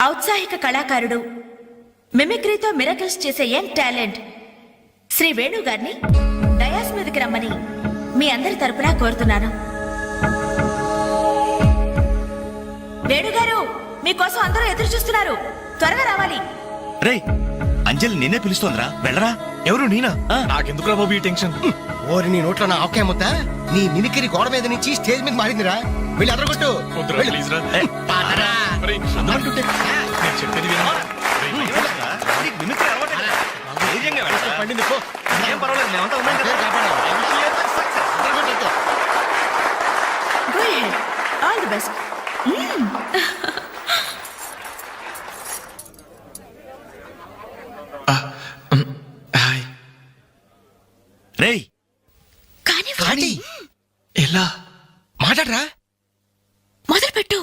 ఔత్సాహిక కళాకారుడు, మిమిక్రీతో మిరకల్స్ చేసే యంగ్ టాలెంట్ శ్రీ వేణు గారిని డయాస్ మీదకి రమ్మని మీ అందరి తరపున కోరుతున్నాను. వేణుగారు, మీకోసం అందరూ ఎదురు చూస్తున్నారు, త్వరగా రావాలి. రే, అంజలి నిన్నే పిలుస్తోందిరా, వెళ్ళరా. ఎవరు నేనా? నాకెందుకురా బాబు ఈ టెన్షన్? ఓరి నీ నోట్లో నా ఆవకాయ ముద్ద, నీ మిమిక్రీ గోడ మీద నుంచి స్టేజ్ మీద మారిందిరా. వెళ్ళి అదరగొట్టు. ప్లీజ్ రా. చెప్పేది పండింది పో, ఏం పర్వాలేదు, మేమంతా ఉన్నాం కదా. Go ahead. All the best. Hi. రేయ్, కానీ ఎలా మాట్లాడరా. మొదలు పెట్టు.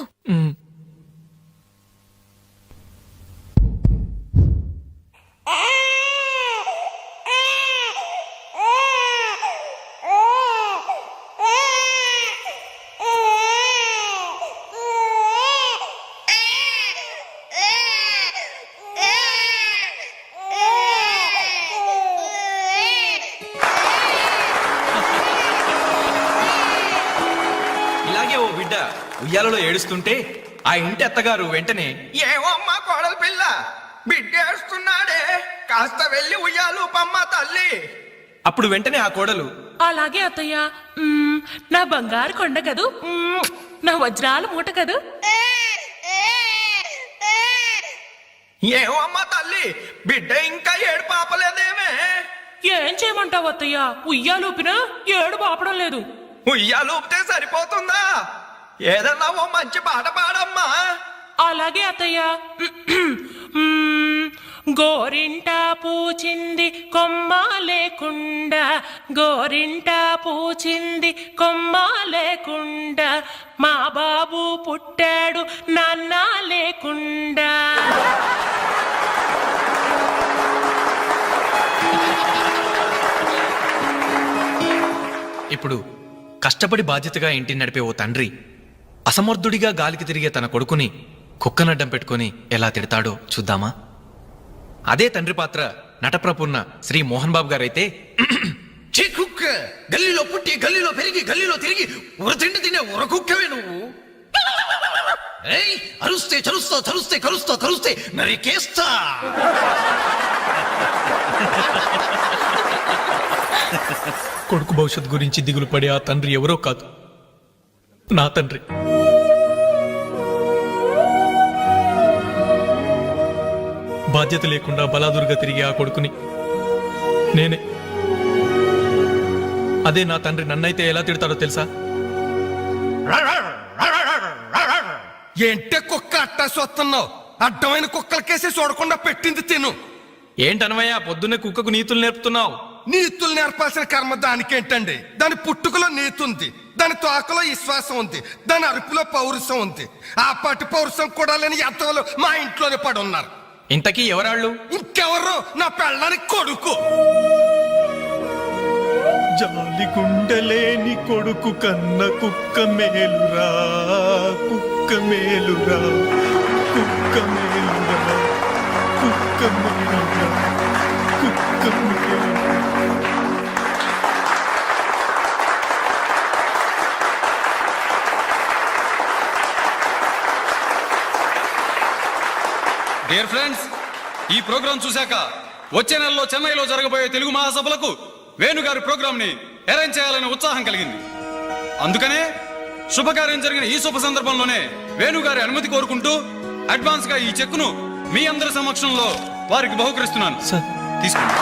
ఇలాగే ఓ బిడ్డ ఉయ్యాలలో ఏడుస్తుంటే ఆ ఇంటి అత్తగారు వెంటనే, ఏమో అమ్మా కోడలు పిల్ల, బిడ్డ ఏడుస్తున్నాడే, కాస్త వెళ్ళి ఉయ్యాలు పమ్మ తల్లి. అప్పుడు వెంటనే ఆ కోడలు, అలాగే అత్తయ్య, నా బంగారు కొండ కదూ, నా వజ్రాల మూట కదూ. ఏమో అమ్మా తల్లి, బిడ్డ ఇంకా ఏడు పాపలేదేమే. ఏం చేయమంటావు అత్తయ్య, ఉయ్యాలూపినా ఏడు పాపడం లేదు. ఉయ్యాలు ఊపితే సరిపోతుందా? ఏదన్నా ఓ మంచి పాట పాడమ్మా. అలాగే అత్తయ్య. గోరింట పూచింది కొమ్మ లేకుండా, గోరింట పూచింది కొమ్మ లేకుండా, మా బాబు పుట్టాడు నాన్న లేకుండా. ఇప్పుడు కష్టపడి బాధ్యతగా ఇంటిని నడిపే ఓ తండ్రి అసమర్థుడిగా గాలికి తిరిగే తన కొడుకుని కుక్కనడ్డం పెట్టుకుని ఎలా తిడతాడో చూద్దామా? అదే తండ్రి పాత్ర నటప్రపూర్ణ శ్రీ మోహన్ బాబు గారైతే, కుక్క గల్లీలో పుట్టి గల్లీలో పెరిగి గల్లీలో తిరిగి ఉరతిండి తినే ఉరకుక్కవే నువ్వు. ఏయ్, అరుస్తే చరుస్తా, చరుస్తే కరుస్తా, కరుస్తే నరికేస్తా. కొడుకు భవిష్యత్ గురించి దిగులు పడే ఆ తండ్రి ఎవరో కాదు, నా తండ్రి. బాధ్యత లేకుండా బలాదురుగా తిరిగే ఆ కొడుకుని నేనే. అదే నా తండ్రి నన్నైతే ఎలా తిడతాడో తెలుసా? ఏంటే కుక్క అట్టా సొస్తున్నావు? అడ్డమైన కుక్కలకేసి చూడకుండా పెట్టింది తిను. ఏంటనవయ్యా పొద్దున్నే కుక్కకు నీతులు నేర్పుతున్నావు? నీతులు నేర్పాల్సిన కర్మ దానికేంటండి? దాని పుట్టుకలో నీతి ఉంది, దాని తోకలో విశ్వాసం ఉంది, దాని అరుపులో పౌరుషం ఉంది. ఆ పాటి పౌరుషం కూడా లేని ఎంతలో మా ఇంట్లోనే పడి ఉన్నారు. ఇంతకీ ఎవరాళ్ళు? ఇంకెవరు? నా పెళ్ళానికి కొడుకు. జాలి గుండెలేని కొడుకు కన్న కుక్క మేలురా, కుక్క మేలురా, కుక్క మేలురా, కుక్క మేలురా, కుక్క మేలురా. డియర్ ఫ్రెండ్స్, ఈ ప్రోగ్రాం చూశాక వచ్చే నెలలో చెన్నైలో జరగబోయే తెలుగు మహాసభలకు వేణుగారి ప్రోగ్రామ్ ని అరేంజ్ చేయాలనే ఉత్సాహం కలిగింది. అందుకనే శుభకార్యం జరిగిన ఈ శుభ సందర్భంలోనే వేణుగారి అనుమతి కోరుకుంటూ అడ్వాన్స్ గా ఈ చెక్కును మీ అందరి సమక్షంలో వారికి బహుకరిస్తున్నాను. తీసుకోండి.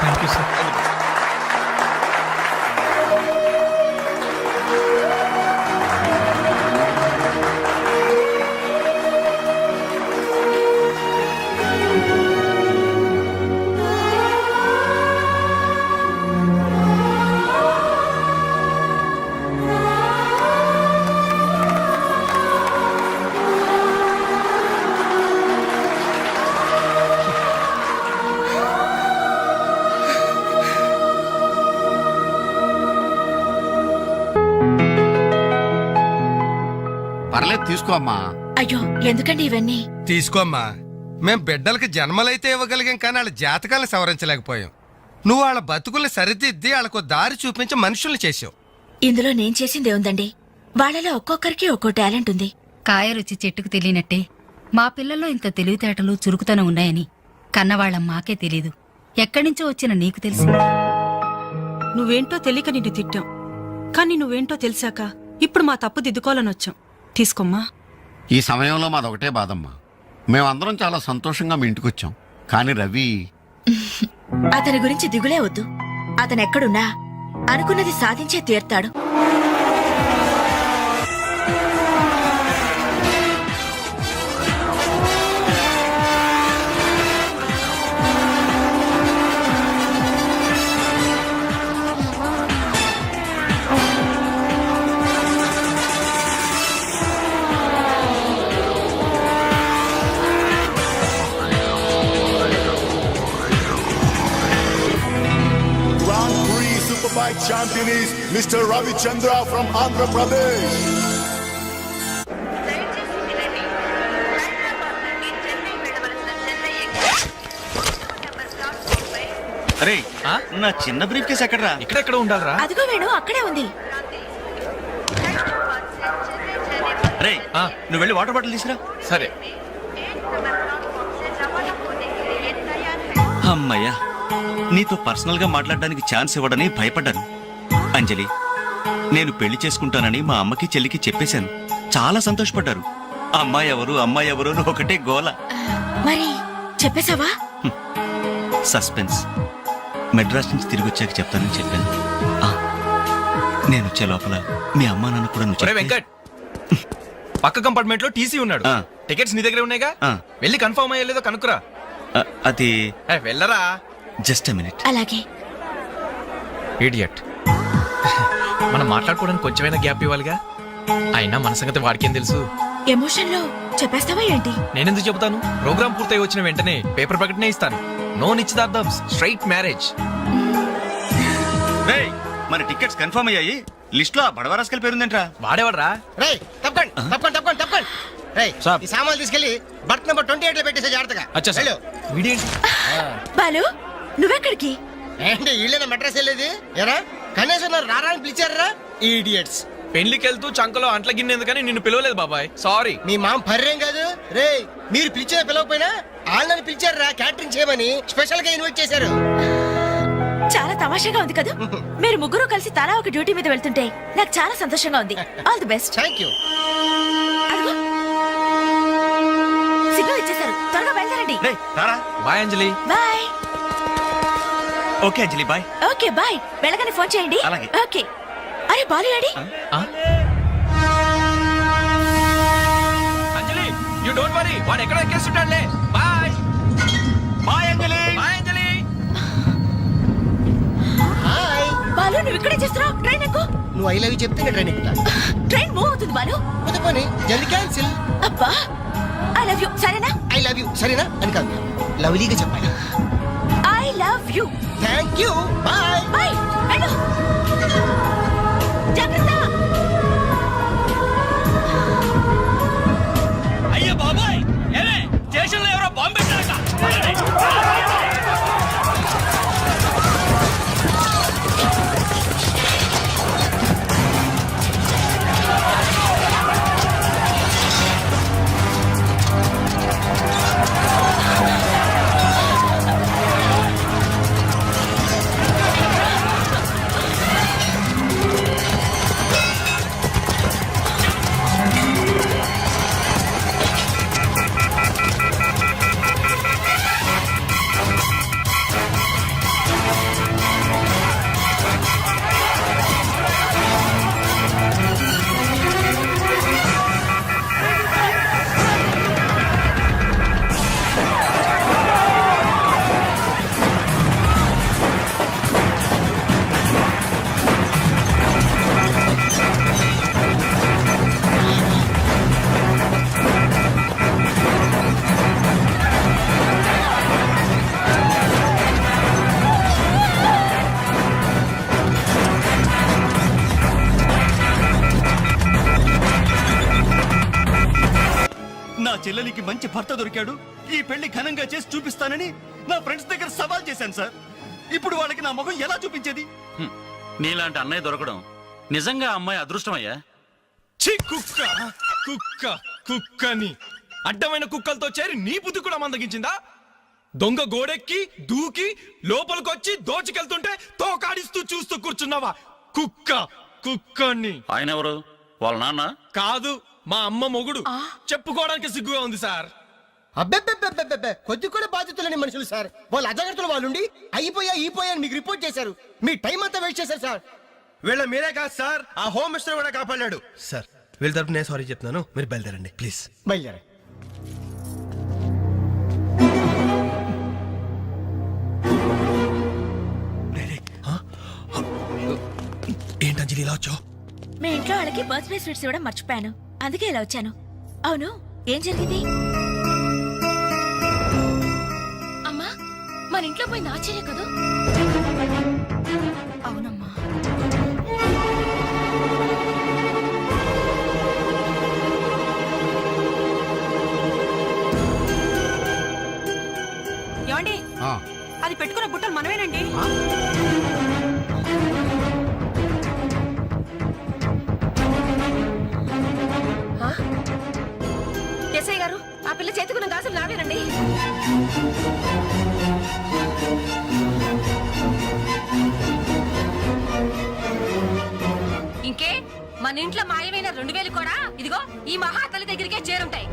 Thank you sir. పర్లేదు తీసుకో అమ్మా. అయ్యో ఎందుకండి ఇవన్నీ? తీసుకోమ్మా. మేం బిడ్డలకి జన్మలైతే ఇవ్వగలిగాం కానీ వాళ్ళ జాతకాలను సవరించలేకపోయాం. నువ్వు వాళ్ళ బతుకుల్ని సరిదిద్ది వాళ్ళకు దారి చూపించి మనుషుల్ని చేసావు. ఇందులో నేను చేసిందే ఉందండి. వాళ్ళలో ఒక్కొక్కరికి ఒక్కో టాలెంట్ ఉంది. కాయ రుచి చెట్టుకు తెలియనట్టే మా పిల్లల్లో ఇంత తెలివితేటలు చురుకుతనం ఉన్నాయని కన్నవాళ్ళం మాకే తెలీదు. ఎక్కడ్నుంచో వచ్చిన నీకు తెలిసి. నువ్వేంటో తెలియక నిన్ను తిట్టాం, కానీ నువ్వేంటో తెలిసాక ఇప్పుడు మా తప్పు దిద్దుకోవాలని వచ్చాం. తీసుకోమ్మా. ఈ సమయంలో మాదొకటే బాధమ్మా. మేమందరం చాలా సంతోషంగా మీ ఇంటికి వచ్చాం. కానీ రవి అతని గురించి దిగులే వద్దు. అతను ఎక్కడున్నా అనుకున్నది సాధించే తీర్తాడు. Superbike champion is Mr. Ravi Chandra from Andhra Pradesh. అరే ఆ? నా చిన్న బ్రీఫ్ కేసు ఎక్కడరా? ఇక్కడెక్కడ ఉండాలరా? అదిగో వేణు అక్కడే ఉంది. రే ఆ. నువ్వు వెళ్ళి వాటర్ బాటిల్ తీసురా. సరే. అమ్మయ్యా, నీతో పర్సనల్ గా మాట్లాడడానికి ఛాన్స్ ఇవ్వడని భయపడ్డాను. అంజలి, నేను పెళ్లి చేసుకుంటానని మా అమ్మకి చెల్లికి చెప్పేశాను. చాలా సంతోషపడ్డారు. అమ్మాయి ఎవరు అమ్మాయి ఎవరు అని ఒకటే గోల. మరి చెప్పేశావా? సస్పెన్స్. మెడ్రాస్ నుంచి తిరిగి వచ్చాక చెప్తానని చెప్పాను. ఆ, నేను వచ్చే లోపల మీ అమ్మా నాన్న కూడా నువ్వు ఒరే చెప్తే- వెంకట్, పక్క కంపార్ట్మెంట్ లో టీసీ ఉన్నాడు. ఆ. టికెట్స్ నీ దగ్గర ఉన్నాయిగా? ఆ. వెళ్ళి కన్ఫర్మ్ అయ్యలేదో కనుక్కురా. అది వెళ్ళరా. Just minute. అలాగే. ఇడియట్. మనం మాట్లాడుకోవడానికి కొంచెమైనా గ్యాప్ ఇవ్వాలిగా. అయినా మన సంగతి వాడికేం తెలుసు? ఎమోషన్ లో చెప్పేస్తావా ఏంటి? నేనెందుకు చెబుతాను? ప్రోగ్రామ్ పూర్తయి వచ్చిన వెంటనే పేపర్ ప్రకటనే ఇస్తాను. నో నిశ్చితార్థం, స్ట్రైట్ మ్యారేజ్. రేయ్, మన టికెట్స్ కన్ఫర్మ్ అయ్యాయి. లిస్ట్ లో ఆ బడవరాస్కల్ పేరుందేంట్రా? వాడేవాడ్రా? రేయ్ తప్పకండి తప్పకండి తప్పకండి తప్పకండి. రేయ్ సాబ్. ఈ సామాన్లు తీసుకెళ్లి బర్త్ నెంబర్ 28 లో పెట్టేసే జాగ్రత్తగా. అచ్చా సార్. వెళ్ళు. వీడేంటి? బాలు నువ్వెక్కడికి? ఏంటి వీళ్ళైనా మెడ్రాస్ వెళ్ళేది? ఎరా కనీసం నన్ను రారా అని పిలిచారా? ఈడియట్స్. పెళ్లికి వెళ్తూ చంకలో అంట్ల గిన్నెందుకని నిన్ను పిలవలేదు బాబాయ్. సారీ. మీ మామ పర్రేం కాదు. రేయ్ మీరు పిలిచిన పిలవకపోయినా వాళ్ళని పిలిచారా క్యాటరింగ్ చేయమని స్పెషల్ గా ఇన్వైట్ చేశారు. చాలా తమాషాగా ఉంది కదా. మీరు ముగ్గురు కలిసి తలా ఒక డ్యూటీ మీద వెళ్తుంటే నాకు చాలా సంతోషంగా ఉంది. All the best. Thank you. Signal ఇచ్చేశారు. త్వరగా బయలుదేరండి. రేయ్ రారా. Bye Anjali. Bye. Okay Anjali, bye. Okay bye. వెళ్ళగానే ఫోన్ చేయండి. అలాగే. ఓకే. అరే బాలు ఏడి? ఆ? Anjali, you don't worry. వాడు ఎక్కడ ఎక్కేస్తుంటాడులే. Bye. Bye Anjali. Bye Anjali. Hi. Balu నువ్వు ఇక్కడే చేస్తున్నావు? ట్రైన్ ఎక్కు. నువ్వు ఐ లవ్ యూ చెప్తే నేను ట్రైన్ ఎక్కుతా. ట్రైన్ మూవ్ అవుతుంది బాలు. కొత్త పని జల్ది క్యాన్సిల్. అబ్బా ఐ లవ్ యూ. సరేనా? ఐ లవ్ యూ సరేనా అని కాదు లవ్లీగా చెప్పాలి. I love you. Thank you. Bye. Bye. వెళ్ళు. జాగ్రత్త. అయ్యో బాబాయ్, ఏమే స్టేషన్ లో ఎవరో బాంబు పెట్టారట. చెల్లెలికి మంచి భర్త దొరికాడు, ఈ పెళ్లి ఘనంగా చేసి చూపిస్తానని నా ఫ్రెండ్స్ దగ్గర సవాల్ చేశాను సార్. ఇప్పుడు వాళ్ళకి నా ముఖం ఎలా చూపించేది? నీలాంటి అన్నయ్య దొరకడం నిజంగా అమ్మాయి అదృష్టమయ్యా. ఛీ, కుక్క కుక్క కుక్కని అడ్డమైన కుక్కలతో చేరి నీ బుద్ధి కూడా మందగించిందా? దొంగ గోడెక్కి దూకి లోపలికొచ్చి దోచుకెళ్తుంటే తోకాడిస్తూ చూస్తూ కూర్చున్నావా? కుక్క కుక్కని. ఆయన ఎవరు? వాళ్ళ నాన్న? కాదు, మా అమ్మ మొగుడు. చెప్పుకోవడానికి సిగ్గుగా ఉంది సార్. అబ్బెబ్బెబ్బెబ్బెబ్బె కొద్ది కూడా బాధ్యతలేని మనుషులు సార్. వాళ్ళు అజాగ్రత్తలు వాళ్ళుండి అయిపోయా అని మీకు రిపోర్ట్ చేశారు. మీ టైం అంతా వేస్ట్ చేశారు సార్. వీళ్ళ మీరే కాదు సార్, ఆ హోమ్ మినిస్టర్ కూడా కాపాడాడు. సార్ వీళ్ళ తరపు నేను సారీ చెప్తున్నాను, మీరు బయలుదేరండి ప్లీజ్. బయలుదేరా. ఏంటంజలి ఇలా వచ్చావు? మీ ఇంట్లో వాళ్ళకి బర్త్డే స్వీట్స్ ఇవ్వడం మర్చిపోయాను, అందుకే ఇలా వచ్చాను. అవును, ఏం జరిగింది? అమ్మా, మన ఇంట్లో పోయింది ఆశ్చర్య కదా. అవునమ్మా. ఏమండి, అది పెట్టుకున్న బుట్టలు మనమేనండి. ఎస్ఐ గారు, ఆ పిల్ల చేతుకున్న గాజులు నావేనండి. ఇంకే, మన ఇంట్లో మాయమైన 2000 కూడా ఇదిగో ఈ మహాతల్లి దగ్గరికే చేరుంటాయి.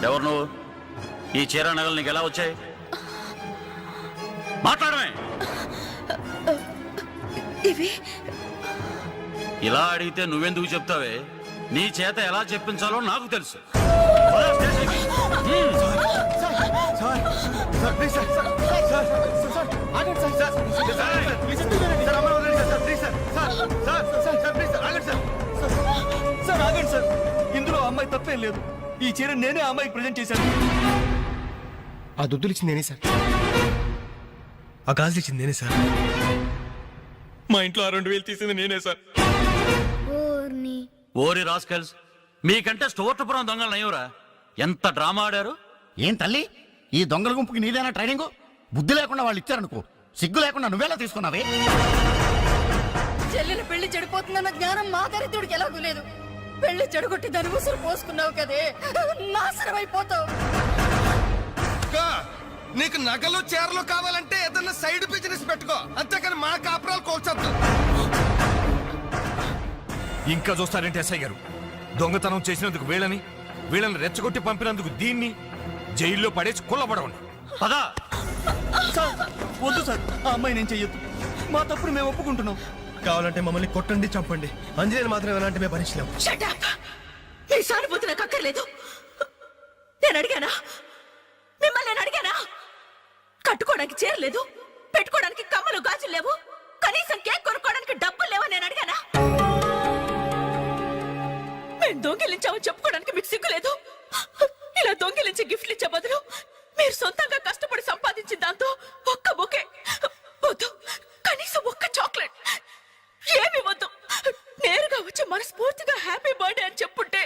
ఎవరు నువ్వు? ఈ చీర నగలు నీకు ఎలా వచ్చాయి? మాట్లాడమే. ఇవి ఇలా అడిగితే నువ్వెందుకు చెప్తావే? నీ చేత ఎలా చెప్పించాలో నాకు తెలుసు. ఇందులో అమ్మాయి తప్పేం లేదు. ఈ చీర నేనే అమ్మాయికి ప్రజెంట్ చేశాను. ఆ దుద్దులు ఇచ్చింది నేనే సార్, ఆ గాజులు ఇచ్చింది నేనే సార్, మా ఇంట్లో ఆ 2000 తీసింది నేనే సార్. ఓరి రాస్కల్స్, మీకంటే స్టోర్టపురం దొంగలు నయ్యవరా? ఎంత డ్రామా ఆడారు. ఏం తల్లి, ఈ దొంగల గుంపుకి నీదేనా ట్రైనింగ్? బుద్ధి లేకుండా వాళ్ళు ఇచ్చారనుకో, సిగ్గు లేకుండా నువ్వెలా తీసుకున్నావే? చెల్లెలు పెళ్లి చెడిపోతుందన్న జ్ఞానం మా దరిద్రుడికి ఎలాగూ లేదు. పెళ్లి చెడగొట్టి దాని ఉసురు పోసుకున్నావు కదే, నాశనం అయిపోతావు. నీకు నగలు చీరలు కావాలంటే ఏదన్నా సైడ్ బిజినెస్ పెట్టుకో, అంతేకాని మా కాపురాలు కోల్చొద్దు. ఇంకా చూస్తారంటే ఎస్ఐ గారు, దొంగతనం చేసినందుకు వీళ్ళని రెచ్చగొట్టి పంపినందుకు దీన్ని జైల్లో పడేసి కుల్లబడవండి. పదా. సార్ వద్దు సార్, ఆ అమ్మాయి నేను చెయ్యొద్దు. మా తప్పును మేము ఒప్పుకుంటున్నాం. కావాలంటే మమ్మల్ని కొట్టండి, చంపండి, అంజనేయులు మాత్రం ఎలాంటి మేము భరించలేము. Shut up! మీ సానుభూతి నాకు అక్కర్లేదు. నేను అడిగానా? మిమ్మల్ని నేను అడిగానా? కట్టుకోవడానికి చీరలేదు, పెట్టుకోవడానికి కమ్మలు గాజులు లేవు, కనీసం కేక్ కొనుక్కోవడానికి డబ్బులు లేవని నేను అడిగానా? మేము దొంగిలించామని చెప్పుకోవడానికి మీకు సిగ్గులేదు. ఇలా దొంగిలించి గిఫ్ట్లు ఇచ్చే బదులు మీరు సొంతంగా కష్టపడి సంపాదించిన దాంతో ఒక్క బొకే వద్దు, కనీసం ఒక్క చాక్లెట్ ఏమి వద్దు, నేరుగా వచ్చి మనస్ఫూర్తిగా హ్యాపీ బర్త్డే అని చెప్పుంటే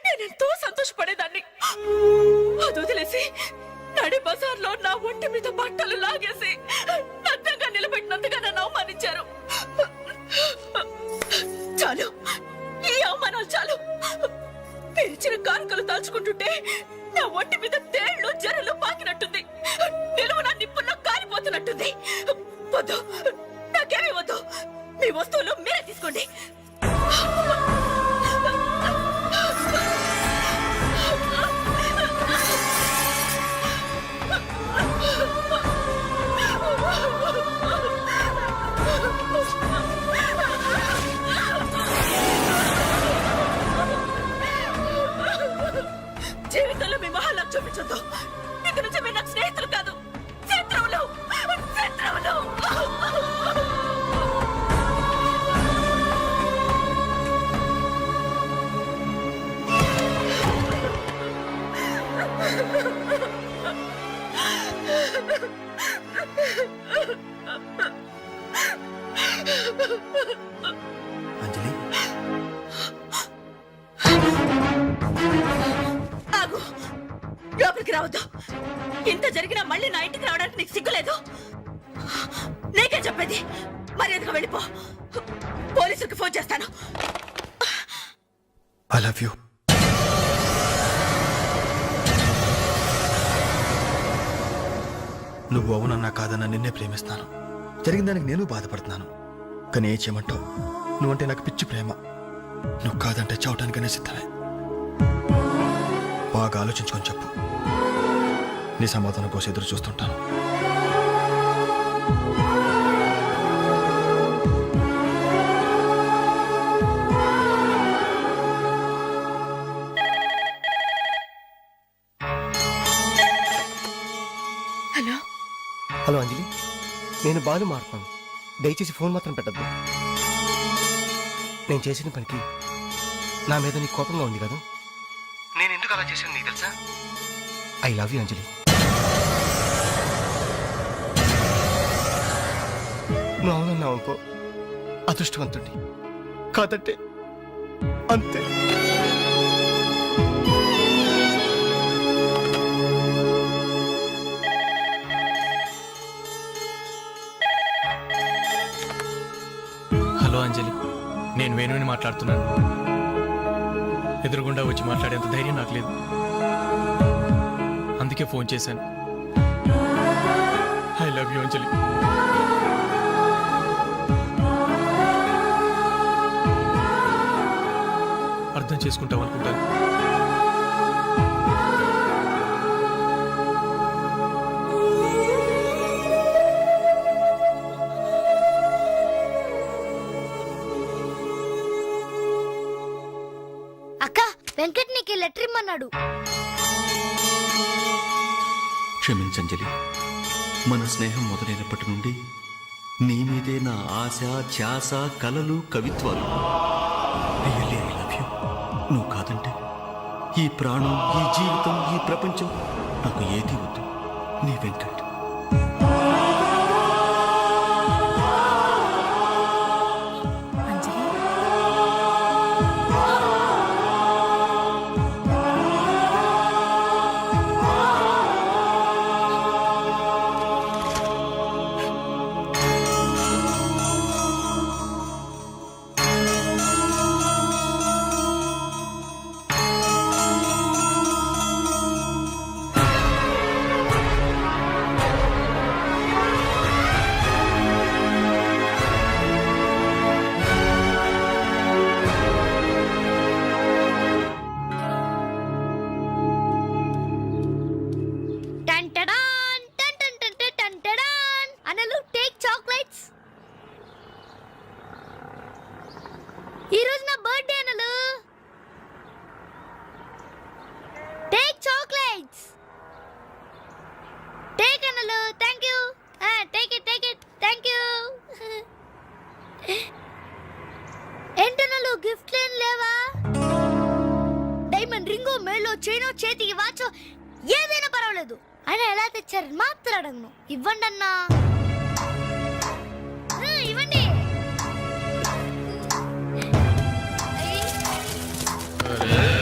నేనెంతో సంతోషపడేదాన్ని. అది వదిలేసి నడి బజార్లో నా ఒంటి మీద బట్టలు లాగేసి నగ్నంగా నిలబెట్టినందుగా నన్ను అవమానించారు. చాలు, ఈ అవమానాలు చాలు. పిలిచిన కానుకలు దాచుకుంటుంటే నా ఒంటి మీద తేళ్లు జరలు పాకినట్టుంది, నిలువున నిప్పుల్లో కాలిపోతున్నట్టుంది. వద్దు, నాకేమీ వద్దు. మీ వస్తువులు మీరే తీసుకోండి. జీవితంలో మీ మహాలు చూపించొద్దు. ఇక నుంచి మీరు నాకు స్నేహితులు కాదు, శత్రువులు. శత్రువులు. లోపలికి రావద్దు. ఇంత జరిగినా మళ్ళీ నా ఇంటికి రావడానికి నీకు సిగ్గులేదు? నీకే చెప్పేది, మర్యాదగా వెళ్ళిపో. పోలీసులకు ఫోన్ చేస్తాను. I love you. నువ్వు అవునన్నా కాదన్నా నిన్నే ప్రేమిస్తాను. జరిగిన దానికి నేను బాధపడుతున్నాను. కానీ ఏం చేయమంటావు? నువ్వంటే నాకు పిచ్చి ప్రేమ. నువ్వు కాదంటే చావటానికనే సిద్ధమే. బాగా ఆలోచించుకొని చెప్పు. నీ సమాధానం కోసం ఎదురు చూస్తుంటాను. హలో హలో అంజలి, నేను బాలు మాట్లాడుతాను. దయచేసి ఫోన్ మాత్రం పెట్టద్దు. నేను చేసిన పనికి నా మీద నీకు కోపంగా ఉంది కదా? నేను ఎందుకు అలా చేశాను నీకు తెలుసా? ఐ లవ్ యూ అంజలి. నువ్వు అవునన్నావు అనుకో, అదృష్టవంతుడి. కాదంటే అంతే. హలో అంజలి, నేను వేణుని మాట్లాడుతున్నాను. ఎదురుగుండా వచ్చి మాట్లాడేంత ధైర్యం నాకు లేదు. అందుకే ఫోన్ చేశాను. ఐ లవ్ యూ అంజలి. అర్థం చేసుకుంటావు అనుకుంటాను. అక్క, వెంకట్ నీకు లెటర్ ఇమ్మన్నాడు. క్షమించంజలి, మన స్నేహం మొదలైనప్పటి నుండి నీ మీదే నా ఆశ, ధ్యాస, కలలు, కవిత్వాలు. Really I love you. నువ్వు కాదంటే ఈ ప్రాణం, ఈ జీవితం, ఈ ప్రపంచం నాకు ఏది వద్దు. నీ వెంకట్. అంజలి, టంటడాన్, టంటడాన్. అనలు టేక్ చాక్లెట్స్. ఈ రోజు నా బర్త్డే అనలు. Take chocolates. టేక్ అనలు. Thank you. Take it thank you. ఏంటనలు గిఫ్ట్ ఏం లేవా? డైమండ్ రింగో, మేలో చైనో, చేతికి వాచో ఏదైనా పర్వాలేదు. ఆయన ఎలా తెచ్చారని మాత్రం అడగను. ఇవ్వండి అన్నా. ఇవ్వండి. అరే